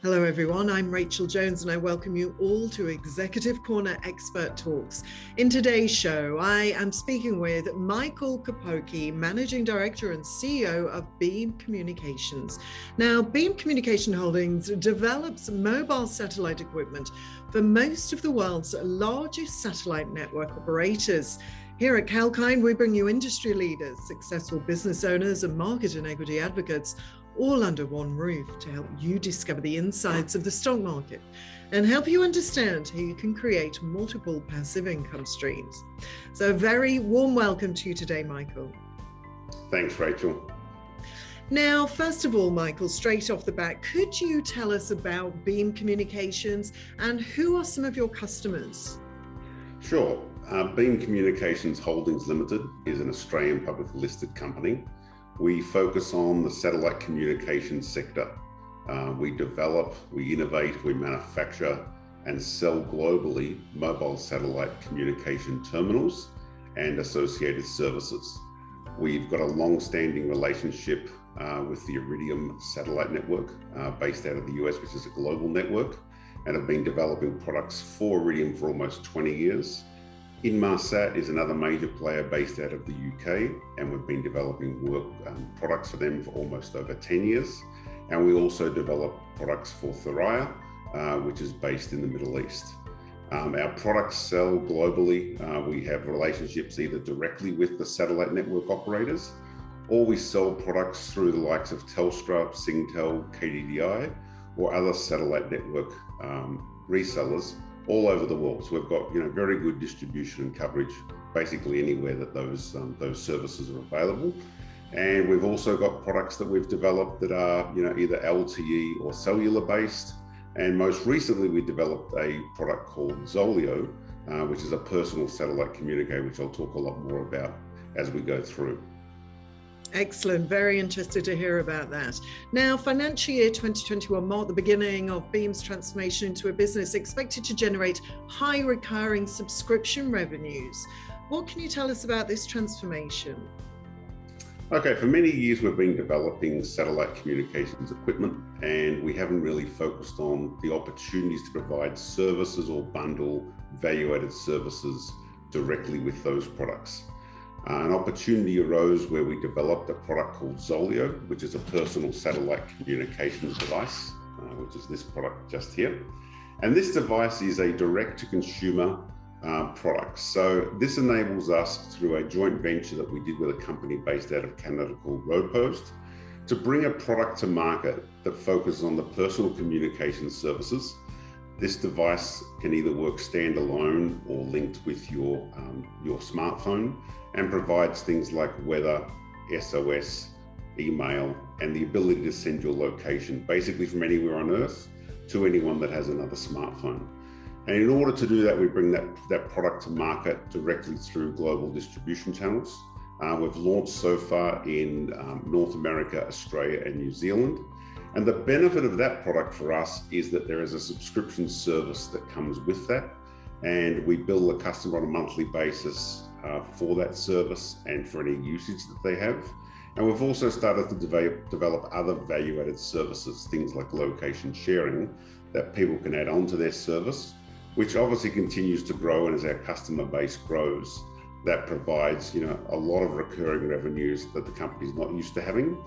Hello everyone, I'm Rachel Jones and I welcome you all to Executive Corner Expert Talks. In today's show, I am speaking with Michael Capocchi, Managing Director and CEO of Beam Communications. Now, Beam Communication Holdings develops mobile satellite equipment for most of the world's largest satellite network operators. Here at Kalkine, we bring you industry leaders, successful business owners and market and equity advocates all under one roof to help you discover the insides of the stock market and help you understand how you can create multiple passive income streams. So a very warm welcome to you today, Michael. Thanks, Rachel. Now, first of all, Michael, straight off the bat, could you tell us about Beam Communications and who are some of your customers? Sure. Beam Communications Holdings Limited is an Australian publicly listed company. We focus on the satellite communications sector. We develop, we innovate, we manufacture and sell globally mobile satellite communication terminals and associated services. We've got a long-standing relationship with the Iridium satellite network based out of the US, which is a global network, and have been developing products for Iridium for almost 20 years. Inmarsat is another major player based out of the UK, and we've been developing products for them for almost over 10 years. And we also develop products for Thuraya, which is based in the Middle East. Our products sell globally. We have relationships either directly with the satellite network operators, or we sell products through the likes of Telstra, Singtel, KDDI, or other satellite network resellers all over the world. So we've got very good distribution and coverage basically anywhere that those services are available. And we've also got products that we've developed that are either LTE or cellular based. And most recently we developed a product called Zolio, which is a personal satellite communicator, which I'll talk a lot more about as we go through. Excellent. Very interested to hear about that. Now, financial year 2021 marked the beginning of Beam's transformation into a business expected to generate high recurring subscription revenues. What can you tell us about this transformation? Okay, for many years we've been developing satellite communications equipment, and we haven't really focused on the opportunities to provide services or bundle value-added services directly with those products. An opportunity arose where we developed a product called Zolio, which is a personal satellite communications device, which is this product just here. And this device is a direct-to-consumer product. So this enables us, through a joint venture that we did with a company based out of Canada called Roadpost, to bring a product to market that focuses on the personal communication services. This device can either work standalone or linked with your smartphone, and provides things like weather, SOS, email, and the ability to send your location basically from anywhere on Earth to anyone that has another smartphone. And in order to do that, we bring that product to market directly through global distribution channels. We've launched so far in North America, Australia, and New Zealand. And the benefit of that product for us is that there is a subscription service that comes with that. And we bill the customer on a monthly basis for that service and for any usage that they have. And we've also started to develop other value-added services, things like location sharing, that people can add on to their service, which obviously continues to grow. And as our customer base grows, that provides a lot of recurring revenues that the company's not used to having.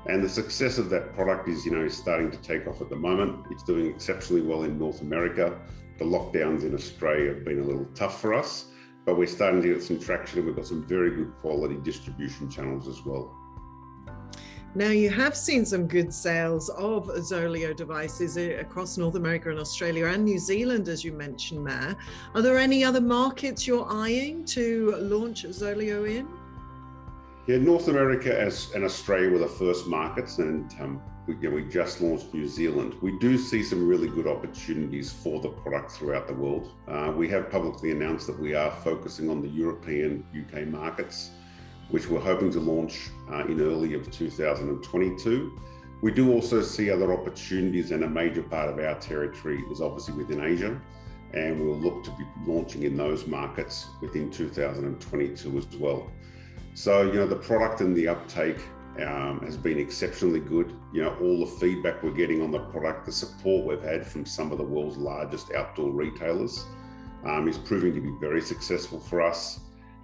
And the success of that product is starting to take off at the moment. It's doing exceptionally well in North America. The lockdowns in Australia have been a little tough for us, but we're starting to get some traction, and we've got some very good quality distribution channels as well. Now, you have seen some good sales of Zolio devices across North America and Australia and New Zealand, as you mentioned there. Are there any other markets you're eyeing to launch Zolio in? Yeah, North America and Australia were the first markets, and we just launched New Zealand. We do see some really good opportunities for the product throughout the world. We have publicly announced that we are focusing on the European, UK markets, which we're hoping to launch in early of 2022. We do also see other opportunities, and a major part of our territory is obviously within Asia, and we'll look to be launching in those markets within 2022 as well. So, the product and the uptake has been exceptionally good. All the feedback we're getting on the product, the support we've had from some of the world's largest outdoor retailers is proving to be very successful for us.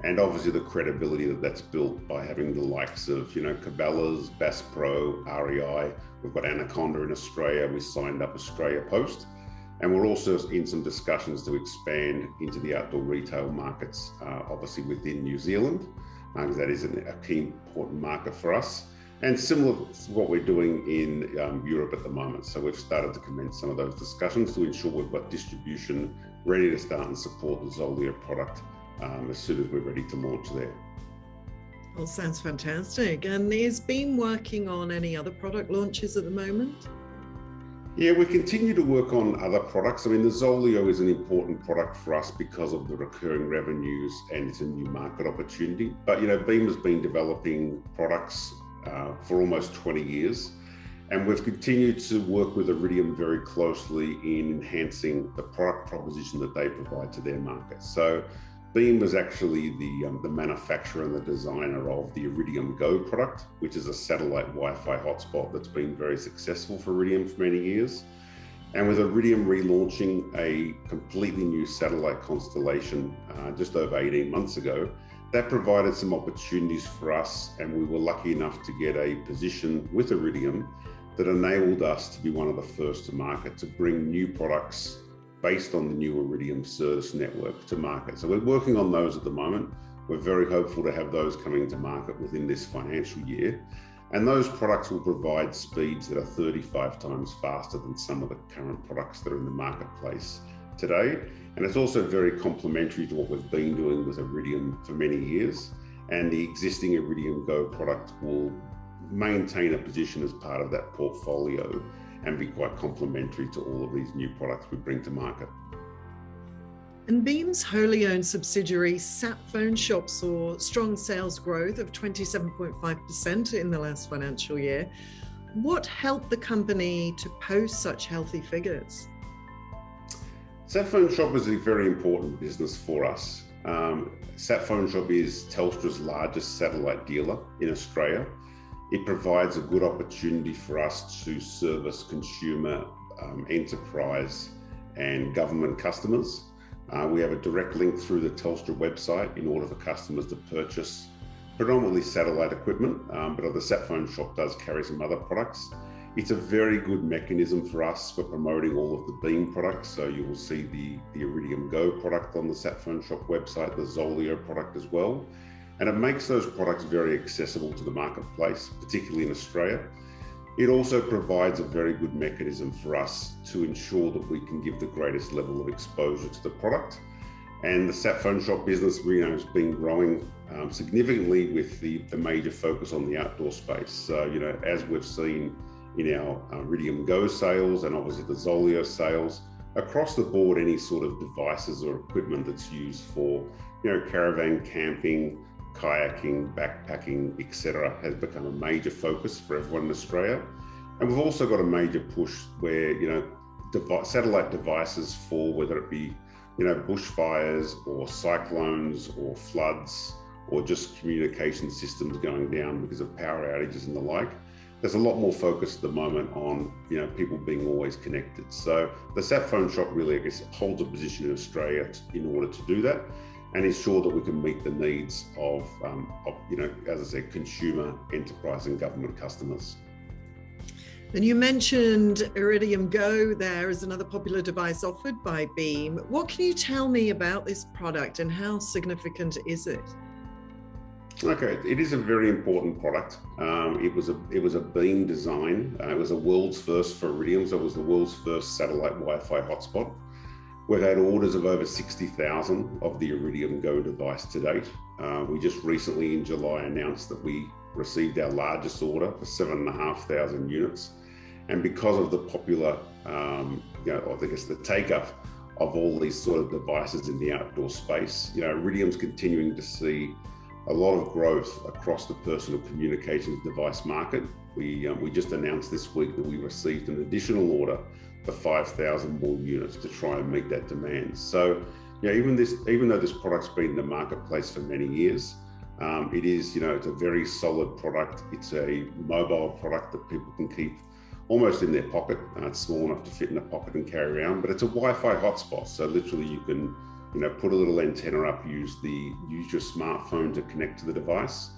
And obviously the credibility that's built by having the likes of, Cabela's, Bass Pro, REI. We've got Anaconda in Australia. We signed up Australia Post. And we're also in some discussions to expand into the outdoor retail markets, obviously within New Zealand, because that is a key important market for us. And similar to what we're doing in Europe at the moment. So we've started to commence some of those discussions to ensure we've got distribution ready to start and support the Zolio product as soon as we're ready to launch there. Well, sounds fantastic. And is Beam working on any other product launches at the moment? Yeah, we continue to work on other products. I mean, the Zolio is an important product for us because of the recurring revenues and it's a new market opportunity. But, Beam has been developing products for almost 20 years. And we've continued to work with Iridium very closely in enhancing the product proposition that they provide to their market. So Beam was actually the manufacturer and the designer of the Iridium Go product, which is a satellite Wi-Fi hotspot that's been very successful for Iridium for many years. And with Iridium relaunching a completely new satellite constellation just over 18 months ago, that provided some opportunities for us, and we were lucky enough to get a position with Iridium that enabled us to be one of the first to market to bring new products based on the new Iridium service network to market. So we're working on those at the moment. We're very hopeful to have those coming to market within this financial year. And those products will provide speeds that are 35 times faster than some of the current products that are in the marketplace today. And it's also very complementary to what we've been doing with Iridium for many years. And the existing Iridium Go product will maintain a position as part of that portfolio and be quite complementary to all of these new products we bring to market. And Beam's wholly owned subsidiary, Sat Phone Shop, saw strong sales growth of 27.5% in the last financial year. What helped the company to post such healthy figures? Sat Phone Shop is a very important business for us. Sat Phone Shop is Telstra's largest satellite dealer in Australia. It provides a good opportunity for us to service consumer, enterprise and government customers. We have a direct link through the Telstra website in order for customers to purchase predominantly satellite equipment, but the Sat Phone Shop does carry some other products. It's a very good mechanism for us for promoting all of the Beam products. So you will see the Iridium Go product on the Sat Phone Shop website, the Zolio product as well. And it makes those products very accessible to the marketplace, particularly in Australia. It also provides a very good mechanism for us to ensure that we can give the greatest level of exposure to the product. And the Sat Phone Shop business has been growing significantly with the major focus on the outdoor space. So, as we've seen in our Iridium Go sales and obviously the Zolio sales, across the board, any sort of devices or equipment that's used for, caravan camping, kayaking, backpacking, etc., has become a major focus for everyone in Australia. And we've also got a major push where, satellite devices for whether it be, bushfires or cyclones or floods or just communication systems going down because of power outages and the like. There's a lot more focus at the moment on, people being always connected. So the Sat Phone Shop really, I guess, holds a position in Australia in order to do that and ensure that we can meet the needs of as I said, consumer, enterprise and government customers. And you mentioned Iridium Go there as another popular device offered by Beam. What can you tell me about this product and how significant is it? Okay, it is a very important product. It was a Beam design. It was a world's first for Iridium, so it was the world's first satellite Wi-Fi hotspot. We've had orders of over 60,000 of the Iridium Go device to date. We just recently in July announced that we received our largest order for 7,500 units. And because of the popular, the take-up of all these sort of devices in the outdoor space, Iridium's continuing to see a lot of growth across the personal communications device market. We just announced this week that we received an additional order for 5,000 more units to try and meet that demand. So, even though this product's been in the marketplace for many years, It is, it's a very solid product. It's a mobile product that people can keep almost in their pocket. It's small enough to fit in a pocket and carry around, but it's a Wi-Fi hotspot. So literally you can, put a little antenna up, use your smartphone to connect to the device,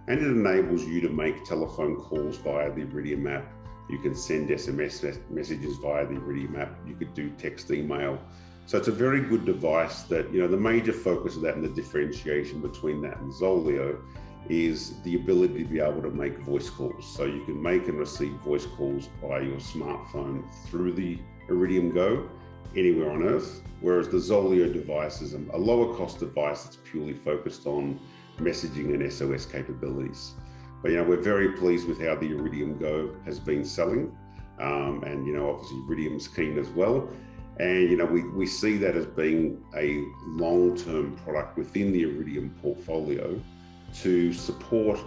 and it enables you to make telephone calls via the Iridium app. You can send SMS messages via the Iridium app. You could do text, email. So it's a very good device that, the major focus of that and the differentiation between that and Zolio is the ability to be able to make voice calls. So you can make and receive voice calls via your smartphone through the Iridium Go anywhere on Earth, whereas the Zolio device is a lower cost device that's purely focused on messaging and SOS capabilities. But we're very pleased with how the Iridium Go has been selling, and obviously Iridium's keen as well. And we see that as being a long-term product within the Iridium portfolio to support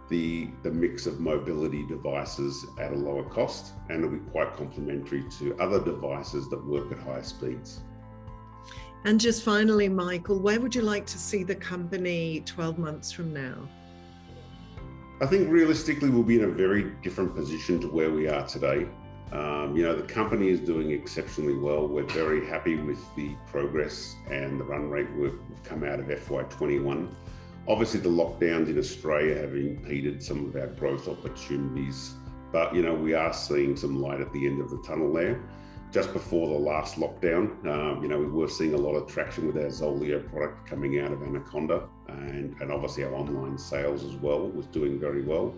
the mix of mobility devices at a lower cost, and it'll be quite complementary to other devices that work at higher speeds. And just finally, Michael, where would you like to see the company 12 months from now? I think realistically we'll be in a very different position to where we are today. The company is doing exceptionally well. We're very happy with the progress and the run rate we've come out of FY21. Obviously, the lockdowns in Australia have impeded some of our growth opportunities, but we are seeing some light at the end of the tunnel there. Just before the last lockdown, we were seeing a lot of traction with our Zolio product coming out of Anaconda, and obviously our online sales as well was doing very well.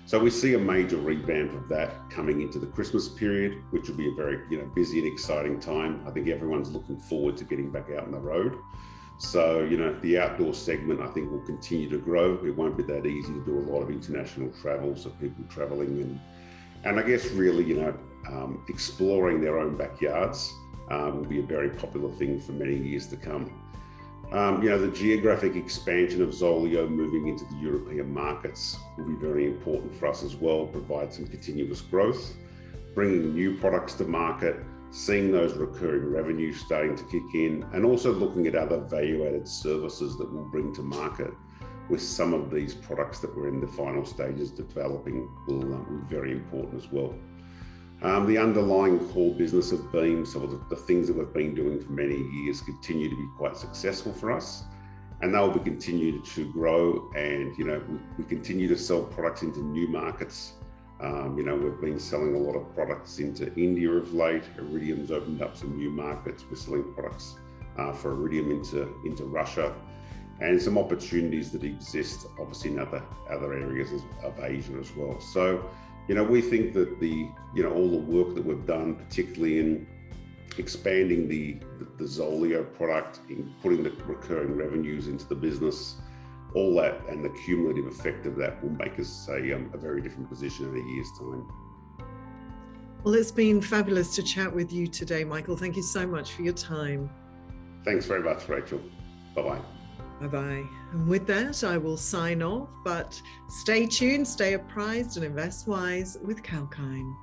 So we see a major revamp of that coming into the Christmas period, which will be a very busy and exciting time. I think everyone's looking forward to getting back out on the road. So the outdoor segment I think will continue to grow. It won't be that easy to do a lot of international travel, so people traveling and I guess really exploring their own backyards will be a very popular thing for many years to come. The geographic expansion of Zolio moving into the European markets will be very important for us as well, provide some continuous growth, bringing new products to market, seeing those recurring revenues starting to kick in, and also looking at other value-added services that we'll bring to market with some of these products that we're in the final stages of developing will be very important as well. The underlying core business of Beam, some of the things that we've been doing for many years continue to be quite successful for us, and they'll be continued to grow, and we continue to sell products into new markets. We've been selling a lot of products into India of late. Iridium's opened up some new markets. We're selling products for Iridium into Russia, and some opportunities that exist obviously in other areas of Asia as well. So we think that all the work that we've done, particularly in expanding the Zolio product, in putting the recurring revenues into the business, all that and the cumulative effect of that will make us a very different position in a year's time. Well, it's been fabulous to chat with you today, Michael. Thank you so much for your time. Thanks very much, Rachel. Bye-bye. Bye-bye. And with that, I will sign off, but stay tuned, stay apprised, and invest wise with Kalkine.